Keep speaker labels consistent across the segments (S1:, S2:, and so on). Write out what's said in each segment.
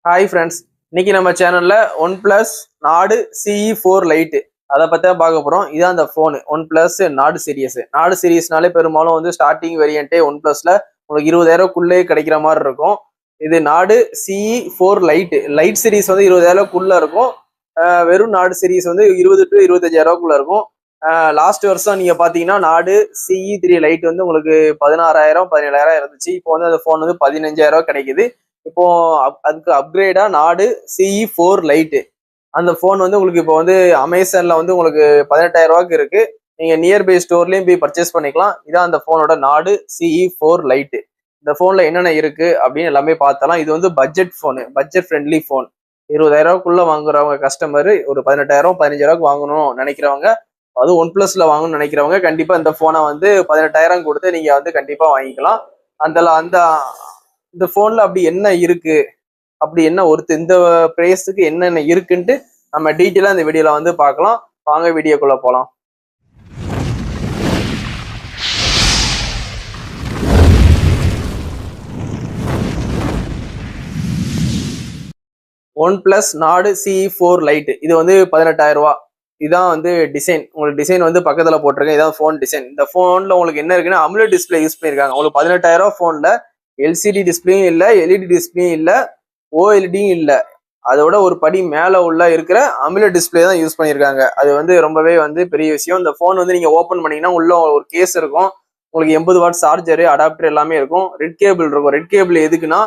S1: Hi friends, இன்னைக்கு நம்ம சேனல்ல ஒன் பிளஸ் நாடு CE4 லைட்டு அதை பற்றி தான் பார்க்க போகிறோம். இதான் அந்த ஃபோனு ஒன் பிளஸ் நாடு சீரியஸ். நாடு சீரியஸ்னாலே பெரும்பாலும் வந்து ஸ்டார்டிங் வேரியண்ட்டே ஒன் பிளஸ்ல உங்களுக்கு 20,000க்குள்ளே கிடைக்கிற மாதிரி இருக்கும். இது நாடு CE4 லைட் சீரிஸ் வந்து 20,000க்குள்ள இருக்கும். வெறும் நாடு சீரிஸ் வந்து 20 to 25,000க்குள்ள இருக்கும். லாஸ்ட் வருஷம் நீங்க பாத்தீங்கன்னா நாடு CE3 லைட் வந்து உங்களுக்கு 16,000 17,000 இருந்துச்சு. இப்போ வந்து அந்த ஃபோன் வந்து 15,000 கிடைக்குது. இப்போ அதுக்கு அப்கிரேடா நாடு CE4 லைட்டு அந்த ஃபோன் வந்து உங்களுக்கு இப்போ வந்து அமேசான்ல வந்து உங்களுக்கு 18,000 இருக்கு. நீங்க நியர்பை ஸ்டோர்லயும் போய் பர்ச்சேஸ் பண்ணிக்கலாம். இதான் அந்த ஃபோனோட நாடு CE4 லைட்டு. இந்த ஃபோன்ல என்னென்ன இருக்கு அப்படின்னு எல்லாமே பார்த்தலாம். இது வந்து budget phone, budget friendly phone. 20,000க்குள்ள வாங்குறவங்க கஸ்டமர் ஒரு 18,000 15,000 வாங்கணும் நினைக்கிறவங்க, அதுவும் ஒன் பிளஸ்ல வாங்கணும்னு நினைக்கிறவங்க கண்டிப்பா இந்த போனை வந்து 18,000 கொடுத்து நீங்க வந்து கண்டிப்பா வாங்கிக்கலாம். அந்த அந்த இந்த போன்ல அப்படி என்ன இருக்கு, அப்படி என்ன இந்த பிரைஸுக்கு என்னென்ன இருக்குன்ட்டு நம்ம டீட்டெயிலா இந்த வீடியோல வந்து பார்க்கலாம். வாங்க வீடியோக்குள்ள போலாம். ஒன் பிளஸ் நாடு CE4 லைட் இது வந்து 18,000. இதான் வந்து டிசைன். உங்களுக்கு டிசைன் வந்து பக்கத்துல போட்டிருக்கேன். இதான் ஃபோன் டிசைன். இந்த ஃபோன்ல உங்களுக்கு என்ன இருக்குன்னா அமுலட் டிஸ்பிளே யூஸ் பண்ணியிருக்காங்க. உங்களுக்கு 18,000 ஃபோன்ல LCD டிஸ்பிளேயும் இல்லை, LED டிஸ்பிளேயும் இல்லை, OLEDயும் இல்லை. அதோட ஒரு படி மேல உள்ள இருக்கிற அமுலட் டிஸ்பிளே தான் யூஸ் பண்ணியிருக்காங்க. அது வந்து ரொம்பவே வந்து பெரிய விஷயம். இந்த ஃபோன் வந்து நீங்க ஓப்பன் பண்ணீங்கன்னா உள்ள ஒரு கேஸ் இருக்கும். உங்களுக்கு 80 வாட் சார்ஜரு, அடாப்டர் எல்லாமே இருக்கும். ரெட் கேபிள் இருக்கும். ரெட் கேபிள் எதுக்குன்னா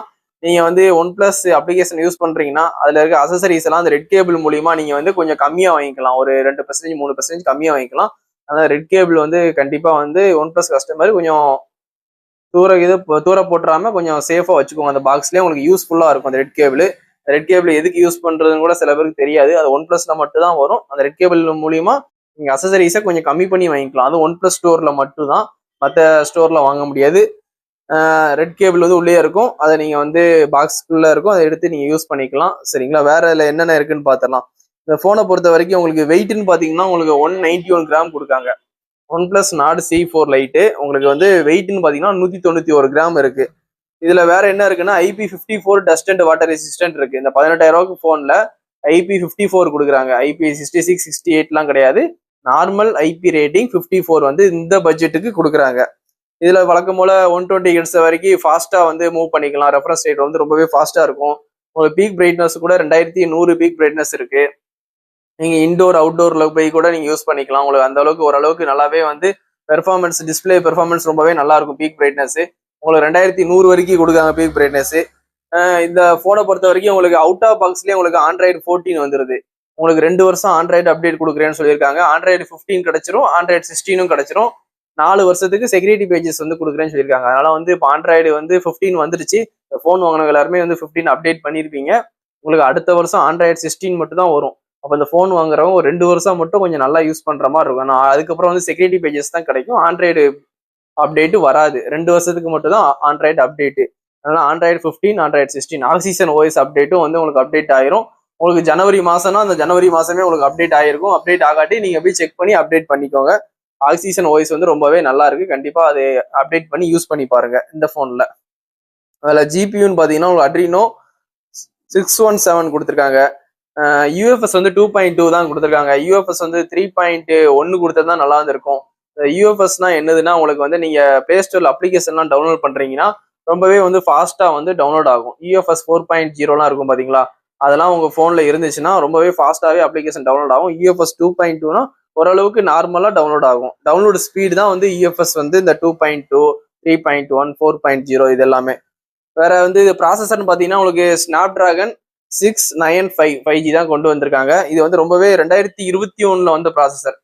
S1: நீங்க வந்து ஒன் பிளஸ் அப்ளிகேஷன் யூஸ் பண்றீங்கன்னா அதுல இருக்க அசசரிஸ் எல்லாம் அந்த ரெட் கேபிள் மூலியமா நீங்க வந்து கொஞ்சம் கம்மியா வாங்கிக்கலாம். ஒரு 2% 3% கம்மியா வாங்கிக்கலாம். அதான் ரெட் கேபிள் வந்து கண்டிப்பா வந்து ஒன் பிளஸ் கஸ்டமர் கொஞ்சம் தூர போட்டுறாம கொஞ்சம் சேஃபா வச்சுக்கோங்க. அந்த பாக்ஸ்லயே உங்களுக்கு யூஸ்ஃபுல்லா இருக்கும் அந்த ரெட் கேபிள் எதுக்கு யூஸ் பண்றதுன்னு கூட சில பேருக்கு தெரியாது. அது ஒன் பிளஸ்ல மட்டும் தான் வரும். அந்த ரெட் கேபிள் மூலியமா நீங்க அசசரிஸை கொஞ்சம் கம்மி பண்ணி வாங்கிக்கலாம். அது ஒன் பிளஸ் ஸ்டோர்ல மட்டும் தான், மற்ற ஸ்டோர்ல வாங்க முடியாது. ரெட் கேபிள் வந்து உள்ளே இருக்கும். அதை நீங்க வந்து பாக்ஸ்க்குள்ள இருக்கும், அதை எடுத்து நீங்க யூஸ் பண்ணிக்கலாம். சரிங்களா? வேற இதுல என்னென்ன இருக்குன்னு பாத்திரலாம். இந்த போனை பொறுத்த வரைக்கும் உங்களுக்கு வெயிட்னு பாத்தீங்கன்னா உங்களுக்கு 191 கிராம் கொடுக்காங்க. ஒன் பிளஸ் நாடு CE4 லைட்டு உங்களுக்கு வந்து வெயிட்னு பாத்தீங்கன்னா 191 கிராம் இருக்கு. இதுல வேற என்ன இருக்குன்னா IP54 dust and water resistant இருக்கு. இந்த 18,000 போன்ல IP54 கொடுக்குறாங்க. IP66 68 கிடையாது. நார்மல் IP ரேட்டிங் 54 வந்து இந்த பட்ஜெட்டுக்கு கொடுக்குறாங்க. இதுல வழக்கம் போல 120 Hz வரைக்கும் ஃபாஸ்டா வந்து மூவ் பண்ணிக்கலாம். ரெஃப்ரெஷ் ரேட் வந்து ரொம்பவே ஃபாஸ்டா இருக்கும். உங்களுக்கு பீக் பிரைட்னஸ் கூட 2100 பீக் பிரைட்னஸ் இருக்கு. நீங்க இன்டோர் அவுட்டோர்ல போய் கூட நீங்க யூஸ் பண்ணிக்கலாம். உங்களுக்கு அந்த அளவுக்கு ஓரளவுக்கு நல்லாவே வந்து பெர்ஃபார்மன்ஸ், டிஸ்பிளே பெர்ஃபார்மன்ஸ் ரொம்பவே நல்லா இருக்கும். பீக் பிரைட்னஸ் உங்களுக்கு 2100 வரைக்கும் கொடுக்காங்க பீக் பிரைட்னஸ். இந்த போனை பொறுத்த வரைக்கும் உங்களுக்கு அவுட் ஆஃப் பாக்ஸ்லயே உங்களுக்கு Android 14 வந்துருது. உங்களுக்கு 2 வருஷம் ஆண்ட்ராய்டு அப்டேட் கொடுக்குறேன்னு சொல்லியிருக்காங்க. Android 15 கிடைச்சிரும், Android 16 கிடைச்சிரும். 4 வருஷத்துக்கு செக்யூரிட்டி பேஜஸ் வந்து கொடுக்குறேன்னு சொல்லியிருக்காங்க. அதனால வந்து இப்போ ஆண்ட்ராய்டு வந்து 15 வந்துருச்சு. இந்த ஃபோன் வாங்கினவங்க எல்லாருமே வந்து 15 அப்டேட் பண்ணியிருப்பீங்க. உங்களுக்கு அடுத்த வருஷம் Android 16 மட்டும் தான் வரும். அப்போ இந்த ஃபோன் வாங்குறவங்க ஒரு 2 வருஷம் மட்டும் கொஞ்சம் நல்லா யூஸ் பண்ற மாதிரி இருக்கும். ஆனால் அதுக்கப்புறம் வந்து செக்யூரிட்டி பேஜஸ் தான் கிடைக்கும். ஆண்ட்ராய்டு அப்டேட்டு வராது. 2 வருஷத்துக்கு மட்டும் தான் ஆண்ட்ராய்டு அப்டேட்டு. அதனால Android 15, Android 16 ஆக்சிஜன் OS அப்டேட்டும் வந்து உங்களுக்கு அப்டேட் ஆயிரும். உங்களுக்கு ஜனவரி மாசம்னா அந்த ஜனவரி மாசமே உங்களுக்கு அப்டேட் ஆயிருக்கும். அப்டேட் ஆகாட்டி நீங்க போய் செக் பண்ணி அப்டேட் பண்ணிக்கோங்க. ஆக்சிஜன் OS வந்து ரொம்பவே நல்லா இருக்கு. கண்டிப்பா அதை அப்டேட் பண்ணி யூஸ் பண்ணி பாருங்க இந்த போன்ல. அதுல GPUன்னு பாத்தீங்கன்னா உங்களுக்கு Adreno 617 கொடுத்துருக்காங்க. UFS வந்து 2.2 தான் கொடுத்துருக்காங்க. UFS வந்து 3.1 கொடுத்தது தான் நல்லா இருந்திருக்கும். UFSனா என்னதுன்னா உங்களுக்கு வந்து நீங்க பிளே ஸ்டோர்ல அப்ளிகேஷன்லாம் டவுன்லோட் பண்றீங்கன்னா ரொம்பவே வந்து ஃபாஸ்டா வந்து டவுன்லோட் ஆகும். UFS 4.0 இருக்கும் பாத்தீங்களா, அதெல்லாம் உங்க போன்ல இருந்துச்சுன்னா ரொம்பவே ஃபாஸ்டாவே அப்ளிகேஷன் டவுன்லோட் ஆகும். UFS 2.2னா ஓரளவுக்கு நார்மலா டவுன்லோட் ஆகும். டவுன்லோடு ஸ்பீடு தான் வந்து UFS வந்து இந்த 2.2, 3.1, 4.0 இது எல்லாமே. வேற வந்து இது ப்ராசஸர்னு பாத்தீங்கன்னா உங்களுக்கு Snapdragon 695 5G தான் கொண்டு வந்திருக்காங்க. இது வந்து ரொம்பவே 2021ல வந்த ப்ராசஸர்.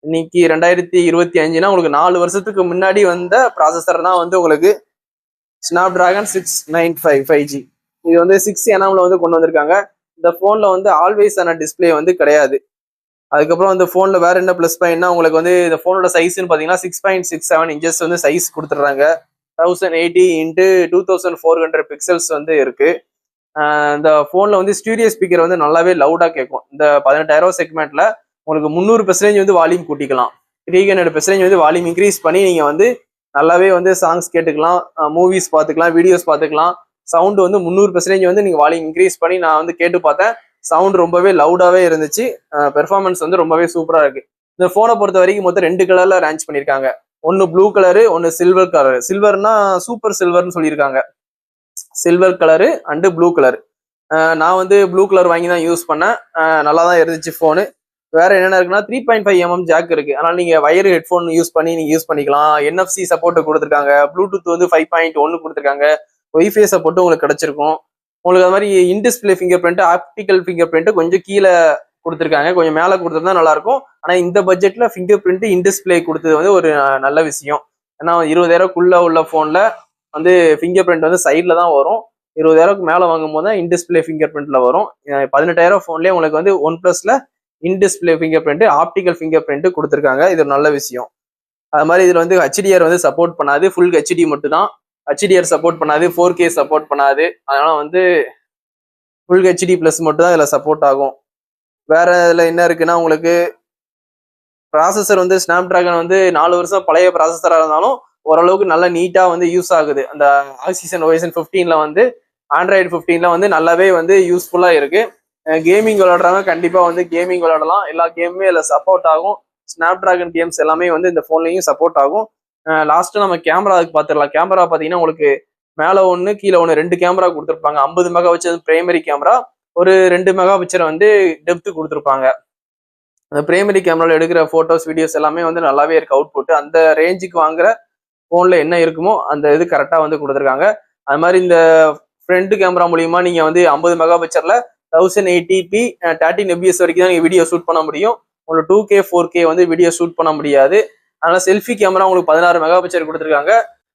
S1: இன்னைக்கு 2025னா உங்களுக்கு 4 வருஷத்துக்கு முன்னாடி வந்த ப்ராசஸர் தான் வந்து உங்களுக்கு Snapdragon 695 5G. இது வந்து 6nmல வந்து கொண்டு வந்திருக்காங்க. இந்த போன்ல வந்து ஆல்வேஸ் ஆன டிஸ்பிளே வந்து கிடையாது. அதுக்கப்புறம் இந்த போன்ல வேற என்ன பிளஸ் பாயிண்ட்னா உங்களுக்கு வந்து இந்த போனோட சைஸ்ன்னு பாத்தீங்கன்னா 6.67 இன்ச்சஸ் வந்து சைஸ் கொடுத்துட்றாங்க. 1080 x 2400 பிக்சல்ஸ் வந்து இருக்கு. இந்த போன்ல வந்து ஸ்டீரியோ ஸ்பீக்கர் வந்து நல்லாவே லவுடா கேட்கும். இந்த 18,000 செக்மெண்ட்ல உங்களுக்கு 300% வந்து வால்யூம் கூட்டிக்கலாம். 300% வந்து வால்யூம் இன்க்ரீஸ் பண்ணி நீங்க வந்து நல்லாவே வந்து சாங்ஸ் கேட்டுக்கலாம், மூவிஸ் பார்த்துக்கலாம், வீடியோஸ் பார்த்துக்கலாம். சவுண்ட் வந்து 300% வந்து நீங்க வால்யூம் இன்க்ரீஸ் பண்ணி நான் வந்து கேட்டு பார்த்தேன். சவுண்ட் ரொம்பவே லவுடாவே இருந்துச்சு. பெர்ஃபார்மன்ஸ் வந்து ரொம்பவே சூப்பரா இருக்கு. இந்த போனை பொறுத்த வரைக்கும் மொத்தம் 2 கலர்ல லான்ச் பண்ணிருக்காங்க. ஒன்னு ப்ளூ கலரு, ஒன்னு சில்வர் கலரு. சில்வர்னா சூப்பர் சில்வர்னு சொல்லியிருக்காங்க. Silver colour and blue colour. நான் வந்து ப்ளூ கலர் வாங்கி தான் யூஸ் பண்ணேன். நல்லா தான் இருந்துச்சு ஃபோனு. வேற என்னென்ன இருக்குன்னா 3.5mm ஜாக் இருக்கு. அதனால நீங்க வயர் ஹெட்ஃபோன் யூஸ் பண்ணி நீங்க யூஸ் பண்ணிக்கலாம். NFC சப்போர்ட் கொடுத்துருக்காங்க. ப்ளூடூத் வந்து 5.1 கொடுத்துருக்காங்க. ஒய்ஃபை சப்போர்ட் உங்களுக்கு கிடைச்சிருக்கும். உங்களுக்கு அது மாதிரி in-display fingerprint, optical finger print கொஞ்சம் கீழே கொடுத்துருக்காங்க. கொஞ்சம் மேலே கொடுத்துருந்தா நல்லா இருக்கும். ஆனா இந்த பட்ஜெட்ல ஃபிங்கர் பிரிண்ட் இன்டிஸ்பிளே கொடுத்தது வந்து ஒரு நல்ல விஷயம். ஏன்னா 20,000க்குள்ள உள்ள போன்ல வந்து ஃபிங்கர் பிரிண்ட் வந்து சைட்ல தான் வரும். 20,000க்கு மேல வாங்கும் போது தான் இன்டிஸ்பிளே ஃபிங்கர் பிரிண்ட்ல வரும். 18,000 போன்லயே உங்களுக்கு வந்து OnePlusல in display fingerprint, optical fingerprint கொடுத்துருக்காங்க. இது ஒரு நல்ல விஷயம். அது மாதிரி இதுல வந்து HDR வந்து சப்போர்ட் பண்ணாது. ஃபுல் HD மட்டும் தான். HDR சப்போர்ட் பண்ணாது. 4K சப்போர்ட் பண்ணாது. அதனால வந்து ஃபுல் HD பிளஸ் மட்டும் தான் இதுல சப்போர்ட் ஆகும். வேற இதுல என்ன இருக்குன்னா உங்களுக்கு ப்ராசஸர் வந்து ஸ்னாப் டிராகன் வந்து 4 வருஷம் பழைய ப்ராசஸரா இருந்தாலும் ஓரளவுக்கு நல்லா நீட்டா வந்து யூஸ் ஆகுது. அந்த ஆக்சிஜன் OS 15ல வந்து ஆண்ட்ராய்டு 15ல வந்து நல்லாவே வந்து யூஸ்ஃபுல்லா இருக்கு. கேமிங் விளையாடுறவங்க கண்டிப்பா வந்து கேமிங் விளையாடலாம். எல்லா கேமுமே இதுல சப்போர்ட் ஆகும். ஸ்னாப் டிராகன் கேம்ஸ் எல்லாமே வந்து இந்த போன்லயும் சப்போர்ட் ஆகும். லாஸ்ட்டு நம்ம கேமராவுக்கு பார்த்துடலாம். கேமரா பார்த்தீங்கன்னா உங்களுக்கு மேலே ஒன்று கீழே ஒன்று 2 கேமரா கொடுத்துருப்பாங்க. 50 மெகா பிக்சர் பிரைமரி கேமரா, ஒரு 2 மெகா பிக்சர் வந்து டெப்த் கொடுத்துருப்பாங்க. அந்த பிரைமரி கேமராவில் எடுக்கிற ஃபோட்டோஸ் வீடியோஸ் எல்லாமே வந்து நல்லாவே இருக்கு. அவுட்புட் அந்த ரேஞ்சுக்கு வாங்குற ஃபோனில் என்ன இருக்குமோ அந்த இது கரெக்டாக வந்து கொடுத்துருக்காங்க. அது மாதிரி இந்த ஃப்ரண்ட் கேமரா மூலியமா நீங்கள் வந்து 50 மெகா பிக்சரில் 1080p 13 fps வரைக்கும் தான் நீங்கள் வீடியோ ஷூட் பண்ண முடியும். உங்களுக்கு 2K 4K வந்து வீடியோ ஷூட் பண்ண முடியாது. அதனால செல்ஃபி கேமரா உங்களுக்கு 16 மெகா பிக்சர் கொடுத்துருக்காங்க.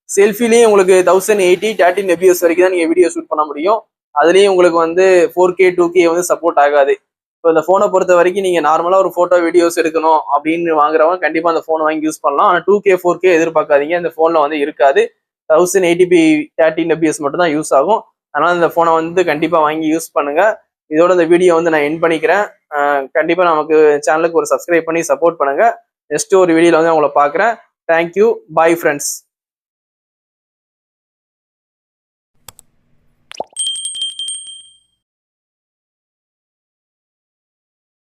S1: செல்ஃபிலையும் உங்களுக்கு 1080 13 fps வரைக்கும் தான் நீங்கள் வீடியோ ஷூட் பண்ண முடியும். அதுலேயும் உங்களுக்கு வந்து 4K 2K வந்து சப்போர்ட் ஆகாது. இப்போ இந்த ஃபோனை பொறுத்த வரைக்கும் நீங்கள் நார்மலாக ஒரு ஃபோட்டோ வீடியோஸ் எடுக்கணும் அப்படின்னு வாங்குறவங்க கண்டிப்பாக அந்த ஃபோனை வாங்கி யூஸ் பண்ணலாம். ஆனால் 2K 4K எதிர்பார்க்காதீங்க. இந்த ஃபோனில் வந்து இருக்காது. 1080p 13 fps மட்டும் தான் யூஸ் ஆகும். அதனால இந்த ஃபோனை வந்து கண்டிப்பாக வாங்கி யூஸ் பண்ணுங்க. இதோட இந்த வீடியோ வந்து நான் எண்ட் பண்ணிக்கிறேன். கண்டிப்பாக நமக்கு சேனலுக்கு ஒரு சப்ஸ்கிரைப் பண்ணி சப்போர்ட் பண்ணுங்க. நெக்ஸ்ட் ஒரு வீடியோவில் வந்து உங்களை பார்க்குறேன். தேங்க்யூ. Bye friends.